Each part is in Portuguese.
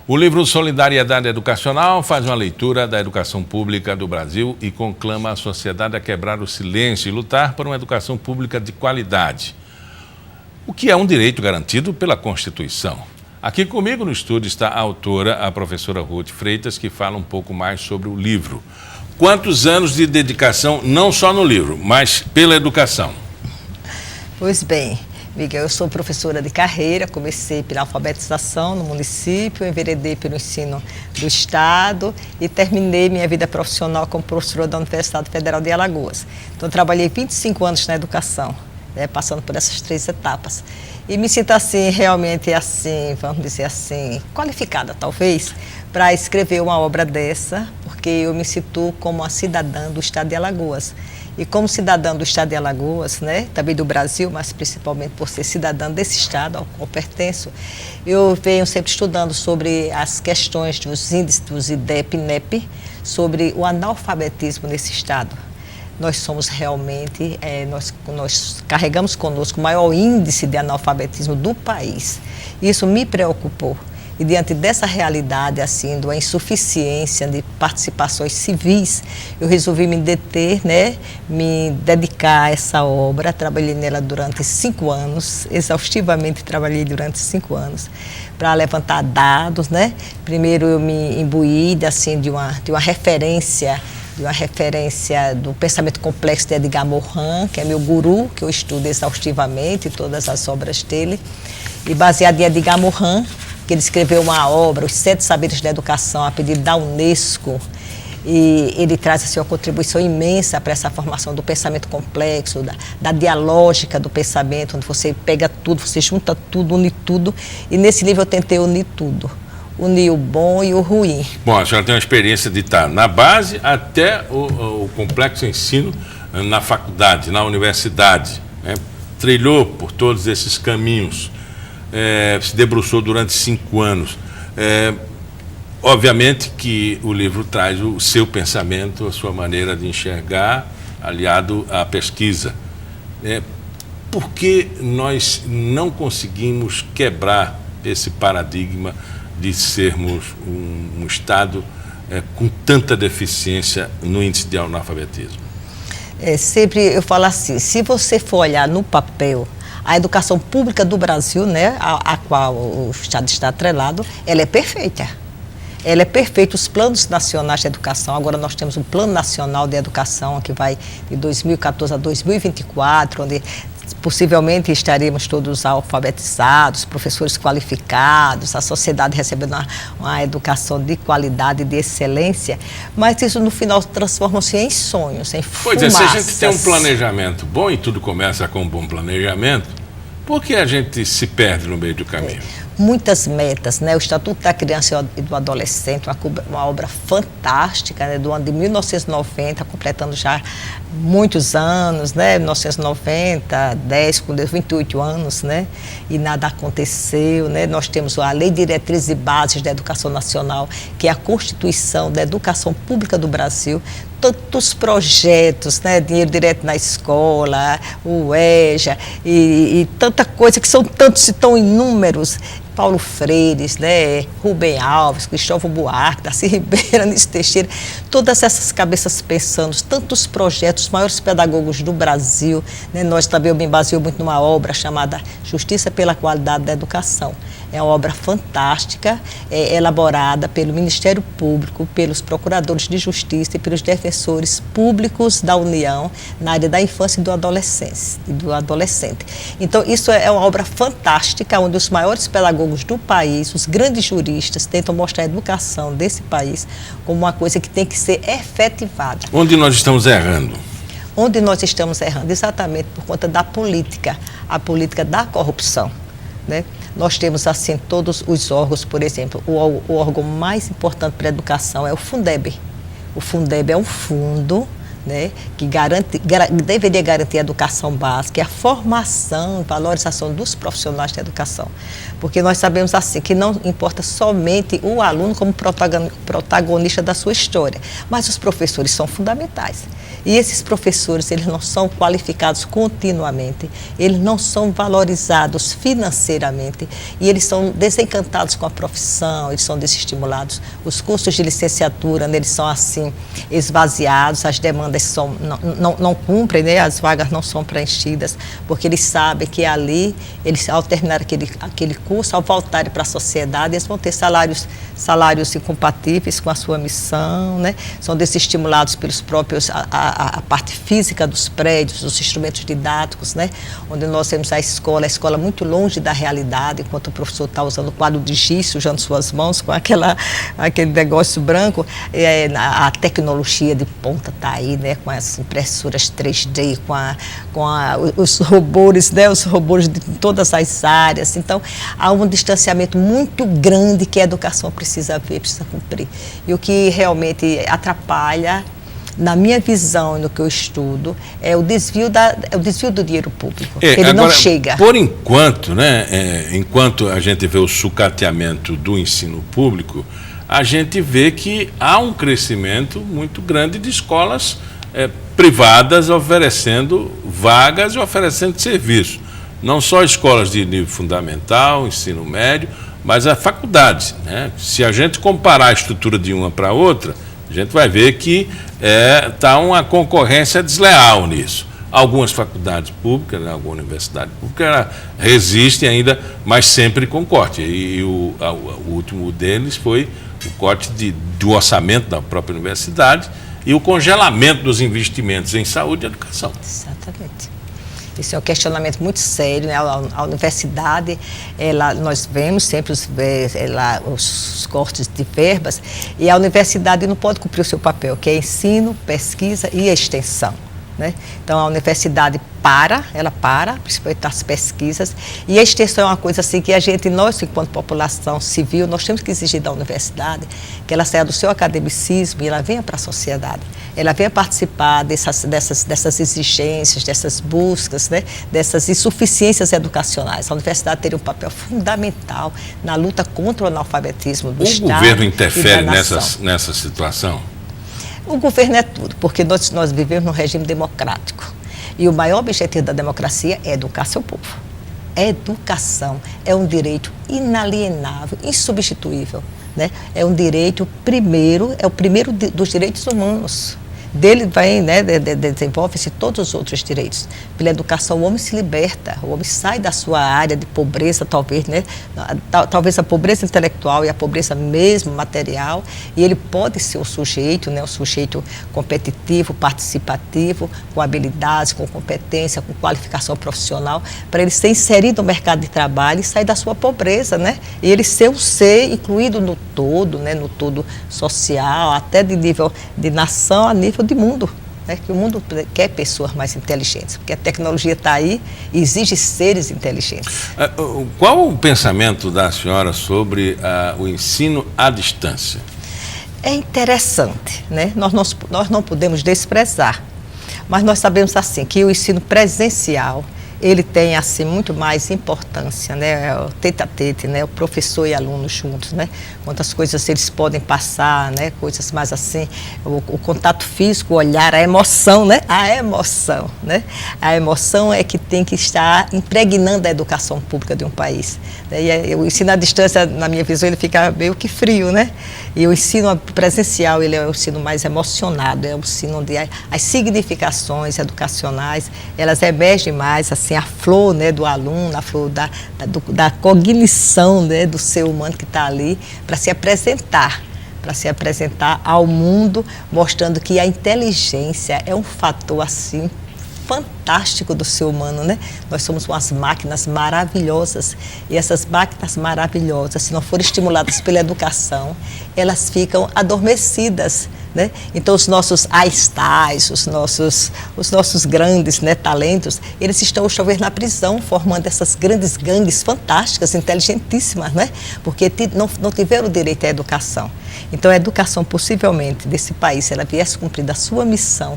O livro Solidariedade Educacional faz uma leitura da educação pública do Brasil e conclama a sociedade a quebrar o silêncio e lutar por uma educação pública de qualidade, o que é um direito garantido pela Constituição. Aqui comigo no estúdio está a autora, a professora Ruth Freitas, que fala um pouco mais sobre o livro. Quantos anos de dedicação, não só no livro, mas pela educação? Pois bem, Miguel, eu sou professora de carreira, comecei pela alfabetização no município, enveredei pelo ensino do Estado e terminei minha vida profissional como professora da Universidade Federal de Alagoas. Então, trabalhei 25 anos na educação, passando por essas 3 etapas. E me sinto assim, realmente assim, vamos dizer assim, qualificada talvez, para escrever uma obra dessa, porque eu me situo como uma cidadã do Estado de Alagoas. E como cidadã do Estado de Alagoas, também do Brasil, mas principalmente por ser cidadã desse Estado ao qual pertenço, eu venho sempre estudando sobre as questões dos índices dos IDEP e INEP, sobre o analfabetismo nesse Estado. Nós somos realmente, nós carregamos conosco o maior índice de analfabetismo do país. Isso me preocupou. E diante dessa realidade, assim, da insuficiência de participações civis, eu resolvi me deter, me dedicar a essa obra. Trabalhei nela durante 5 anos, exaustivamente trabalhei durante 5 anos, para levantar dados, Primeiro eu me imbuí, assim, de uma referência do pensamento complexo de Edgar Morin, que é meu guru, que eu estudo exaustivamente, todas as obras dele, e baseado em Edgar Morin, que ele escreveu uma obra, Os 7 Saberes da Educação, a pedido da Unesco, e ele traz assim, uma contribuição imensa para essa formação do pensamento complexo, da dialógica do pensamento, onde você pega tudo, você junta tudo, une tudo, e nesse livro eu tentei unir tudo. Unir o bom e o ruim. Bom, a senhora tem uma experiência de estar na base até o complexo ensino na faculdade, na universidade, trilhou por todos esses caminhos, se debruçou durante 5 anos. Obviamente que o livro traz o seu pensamento, a sua maneira de enxergar, aliado à pesquisa. Por que nós não conseguimos quebrar esse paradigma de sermos um Estado com tanta deficiência no índice de analfabetismo? Sempre eu falo assim, se você for olhar no papel, a educação pública do Brasil, a qual o Estado está atrelado, ela é perfeita. Ela é perfeita. Os planos nacionais de educação, agora nós temos um Plano Nacional de Educação que vai de 2014 a 2024, onde possivelmente estaremos todos alfabetizados, professores qualificados, a sociedade recebendo uma educação de qualidade e de excelência, mas isso no final transforma-se em sonhos, em fumaças. Pois é, se a gente tem um planejamento bom e tudo começa com um bom planejamento, por que a gente se perde no meio do caminho? Muitas metas, o Estatuto da Criança e do Adolescente, uma obra fantástica, do ano de 1990, completando já muitos anos, 1990, 10, com 28 anos, e nada aconteceu, Nós temos a Lei de Diretrizes e Bases da Educação Nacional, que é a Constituição da Educação Pública do Brasil, tantos projetos, dinheiro direto na escola, o EJA, e tanta coisa, que são tantos e tão inúmeros. Paulo Freire, Rubem Alves, Cristóvão Buarque, Darcy Ribeiro, Anísio Teixeira, todas essas cabeças pensando, tantos projetos, os maiores pedagogos do Brasil. Nós também, eu me baseio muito numa obra chamada Justiça pela Qualidade da Educação. É uma obra fantástica, elaborada pelo Ministério Público, pelos procuradores de justiça e pelos defensores públicos da União na área da infância e do adolescente. Então, isso é uma obra fantástica, onde os maiores pedagogos do país, os grandes juristas, tentam mostrar a educação desse país como uma coisa que tem que ser efetivada. Onde nós estamos errando? Onde nós estamos errando? Exatamente por conta da política, a política da corrupção. Nós temos, assim, todos os órgãos, por exemplo, o órgão mais importante para a educação é o Fundeb. O Fundeb é um fundo, né, que deveria garantir a educação básica, a formação e valorização dos profissionais da educação. Porque nós sabemos assim que não importa somente o aluno como protagonista da sua história, mas os professores são fundamentais. E esses professores, eles não são qualificados continuamente, eles não são valorizados financeiramente e eles são desencantados com a profissão, eles são desestimulados. Os cursos de licenciatura, né, eles são assim esvaziados, as demandas não cumprem, né, as vagas não são preenchidas, porque eles sabem que ali, eles ao terminar aquele curso, ao voltarem para a sociedade, eles vão ter salários incompatíveis com a sua missão, né, são desestimulados pelos próprios a parte física dos prédios, dos instrumentos didáticos, né? Onde nós temos a escola muito longe da realidade, enquanto o professor está usando o quadro de giz, sujando suas mãos com aquele negócio branco. A tecnologia de ponta está aí, né? Com as impressoras 3D, os robôs, né? Os robôs de todas as áreas. Então, há um distanciamento muito grande que a educação precisa ver, precisa cumprir. E o que realmente atrapalha, na minha visão e no que eu estudo, é o desvio do dinheiro público. Ele agora, não chega. Por enquanto, né, enquanto a gente vê o sucateamento do ensino público, a gente vê que há um crescimento muito grande de escolas privadas oferecendo vagas e oferecendo serviço. Não só escolas de nível fundamental, ensino médio, mas as faculdades, né? Se a gente comparar a estrutura de uma para outra, a gente vai ver que está uma concorrência desleal nisso. Algumas faculdades públicas, né, alguma universidade pública, resistem ainda, mas sempre com corte. E o último deles foi o corte do orçamento da própria universidade e o congelamento dos investimentos em saúde e educação. Exatamente. Isso é um questionamento muito sério, né? A universidade, nós vemos sempre os cortes de verbas, e a universidade não pode cumprir o seu papel, que é ensino, pesquisa e extensão, né? Então, a universidade ela para, principalmente as pesquisas, e a extensão é uma coisa assim que nós, enquanto população civil, nós temos que exigir da universidade que ela saia do seu academicismo e ela venha para a sociedade, ela venha participar dessas exigências, dessas buscas, né, dessas insuficiências educacionais. A universidade teria um papel fundamental na luta contra o analfabetismo do Estado. O governo interfere nessa situação? O governo é tudo, porque nós vivemos num regime democrático. E o maior objetivo da democracia é educar seu povo. Educação é um direito inalienável, insubstituível, né? É um direito é o primeiro dos direitos humanos. Dele desenvolve-se todos os outros direitos. Pela educação, o homem se liberta, o homem sai da sua área de pobreza, talvez, né? Talvez a pobreza intelectual e a pobreza mesmo material, e ele pode ser o sujeito, né? Um sujeito competitivo, participativo, com habilidades, com competência, com qualificação profissional, para ele ser inserido no mercado de trabalho e sair da sua pobreza, né? E ele ser um ser incluído no todo, né? No todo social, até de nível de nação, a nível de mundo, né? Que o mundo quer pessoas mais inteligentes, porque a tecnologia está aí e exige seres inteligentes. Qual o pensamento da senhora sobre o ensino à distância? É interessante, né? Nós não podemos desprezar, mas nós sabemos assim que o ensino presencial ele tem assim muito mais importância, né? O tete-a-tete, né? O professor e aluno juntos, né? Quantas coisas eles podem passar, né? Coisas mais assim, o contato físico, o olhar, a emoção, né? A emoção, né? A emoção é que tem que estar impregnando a educação pública de um país. E o ensino à distância, na minha visão, ele fica meio que frio, né? E o ensino presencial, ele é o ensino mais emocionado, é o ensino onde as significações educacionais, elas emergem mais, assim, a flor, né, do aluno, a flor da cognição, né, do ser humano que está ali, para se apresentar ao mundo, mostrando que a inteligência é um fator, assim, fantástico do ser humano, né? Nós somos umas máquinas maravilhosas, e essas máquinas maravilhosas, se não forem estimuladas pela educação, elas ficam adormecidas né? Então, os nossos Einsteins, os nossos grandes, né, talentos, eles estão hoje na prisão, formando essas grandes gangues fantásticas, inteligentíssimas, né? Porque não tiveram direito à educação. Então, a educação, possivelmente, desse país, se ela viesse cumprir a sua missão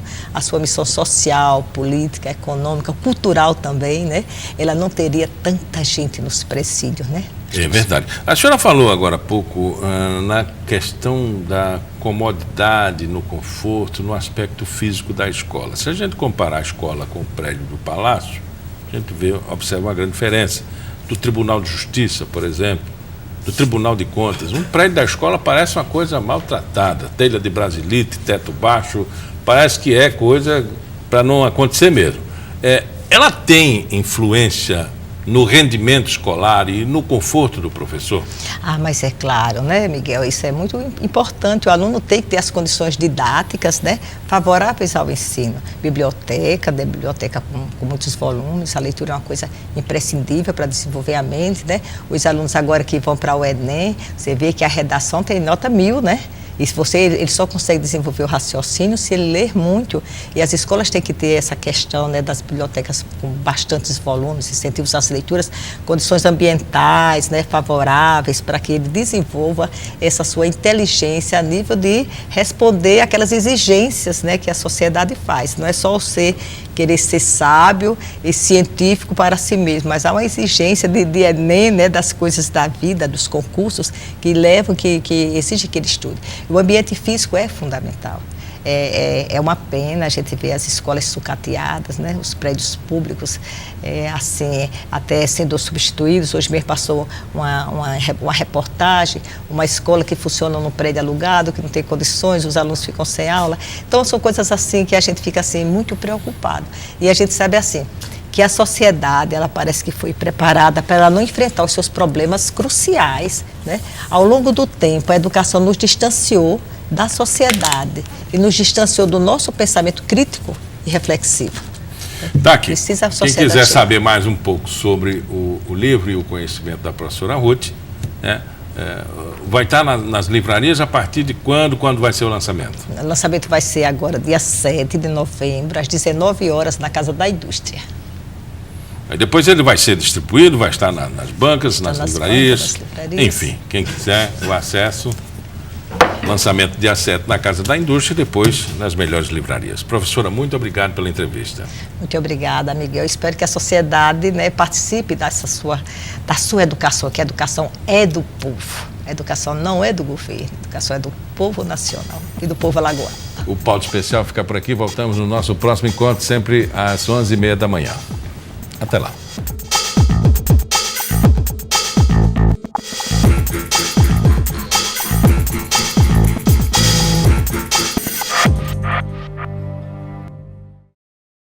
social, política, econômica, cultural também, né? Ela não teria tanta gente nos presídios, né? É verdade. A senhora falou agora há pouco na questão da comodidade, no conforto, no aspecto físico da escola. Se a gente comparar a escola com o prédio do Palácio, a gente observa uma grande diferença. Do Tribunal de Justiça, por exemplo, do Tribunal de Contas. Um prédio da escola parece uma coisa maltratada, telha de brasilite, teto baixo, parece que é coisa para não acontecer mesmo. Ela tem influência no rendimento escolar e no conforto do professor? Mas é claro, né, Miguel? Isso é muito importante. O aluno tem que ter as condições didáticas, né, favoráveis ao ensino. Biblioteca com muitos volumes, a leitura é uma coisa imprescindível para desenvolver a mente, né? Os alunos agora que vão para o Enem, você vê que a redação tem nota 1000, né? E ele só consegue desenvolver o raciocínio se ele ler muito. E as escolas têm que ter essa questão, né, das bibliotecas com bastantes volumes, incentivos às leituras, condições ambientais, né, favoráveis para que ele desenvolva essa sua inteligência a nível de responder àquelas exigências, né, que a sociedade faz. Não é só querer ser sábio e científico para si mesmo, mas há uma exigência de Enem, né, das coisas da vida, dos concursos que levam, que exige que ele estude. O ambiente físico é fundamental. É uma pena a gente ver as escolas sucateadas, né? Os prédios públicos, assim, até sendo substituídos. Hoje mesmo passou uma reportagem, uma escola que funciona num prédio alugado, que não tem condições, os alunos ficam sem aula. Então, são coisas assim que a gente fica assim, muito preocupado. E a gente sabe assim, que a sociedade, ela parece que foi preparada para ela não enfrentar os seus problemas cruciais, né? Ao longo do tempo, a educação nos distanciou da sociedade e nos distanciou do nosso pensamento crítico e reflexivo. Tá aqui. Quem quiser saber mais um pouco sobre o livro e o conhecimento da professora Ruth, né, vai estar nas livrarias a partir de quando vai ser o lançamento? O lançamento vai ser agora, dia 7 de novembro, às 19 horas, na Casa da Indústria. Aí depois ele vai ser distribuído, vai estar nas bancas, nas livrarias. Enfim, quem quiser o acesso, lançamento dia 7 na Casa da Indústria e depois nas melhores livrarias. Professora, muito obrigado pela entrevista. Muito obrigada, Miguel. Espero que a sociedade, né, participe da sua educação, que a educação é do povo. A educação não é do governo, a educação é do povo nacional e do povo alagoano. O Pauta Especial fica por aqui, voltamos no nosso próximo encontro, sempre às 11h30 da manhã. Até lá.